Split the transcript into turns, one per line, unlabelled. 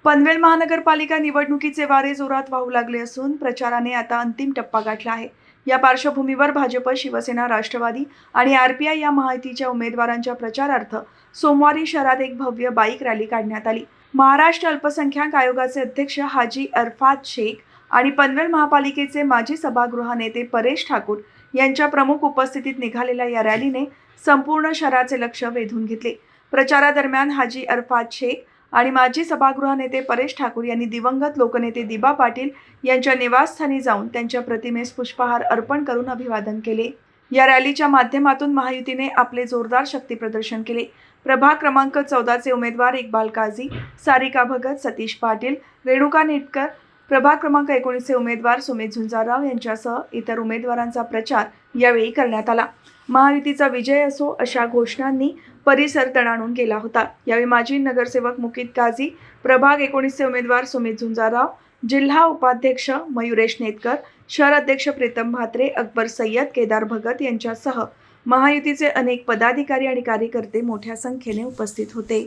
पनवेल महानगरपालिका निवडणुकीचे वारे जोरात वाहू लागले असून प्रचाराने आता अंतिम टप्पा गाठला आहे। या पार्श्वभूमीवर भाजप, शिवसेना, राष्ट्रवादी आणि आरपीआय या महायुतीच्या उमेदवारांच्या प्रचारार्थ सोमवारी शहरात एक भव्य बाईक रॅली काढण्यात आली। महाराष्ट्र अल्पसंख्याक आयोगाचे अध्यक्ष हाजी अरफात शेख आणि पनवेल महापालिकेचे माजी सभागृह नेते परेश ठाकूर यांच्या प्रमुख उपस्थितीत निघालेल्या या रॅलीने संपूर्ण शहराचे लक्ष वेधून घेतले। प्रचारादरम्यान हाजी अरफात शेख आणि माजी सभागृह नेते परेश ठाकूर यांनी दिवंगत लोकनेते दिबा पाटील यांच्या निवासस्थानी जाऊन त्यांच्या प्रतिमेस पुष्पहार अर्पण करून अभिवादन केले। या रॅलीच्या माध्यमातून महायुतीने आपले जोरदार शक्ती प्रदर्शन केले। प्रभाग क्रमांक 14 चे उमेदवार इक्बाल काझी, सारिका भगत, सतीश पाटील, रेणुका नेटकर, प्रभाग क्रमांक 19 चे उमेदवार सुमित झुंजारराव यांच्यासह इतर उमेदवारांचा प्रचार यावेळी करण्यात आला। महायुतीचा विजय असो अशा घोषणांनी परिसर दणाणून गेला होता। यावेळी माजी नगरसेवक मुकीत काझी, प्रभाग 19 चे उमेदवार सुमित झुंजारराव, जिल्हा उपाध्यक्ष मयुरेश नेटकर, शहर अध्यक्ष प्रीतम भात्रे, अकबर सय्यद, केदार भगत यांच्यासह महायुतीचे अनेक पदाधिकारी आणि कार्यकर्ते मोठ्या संख्येने उपस्थित होते।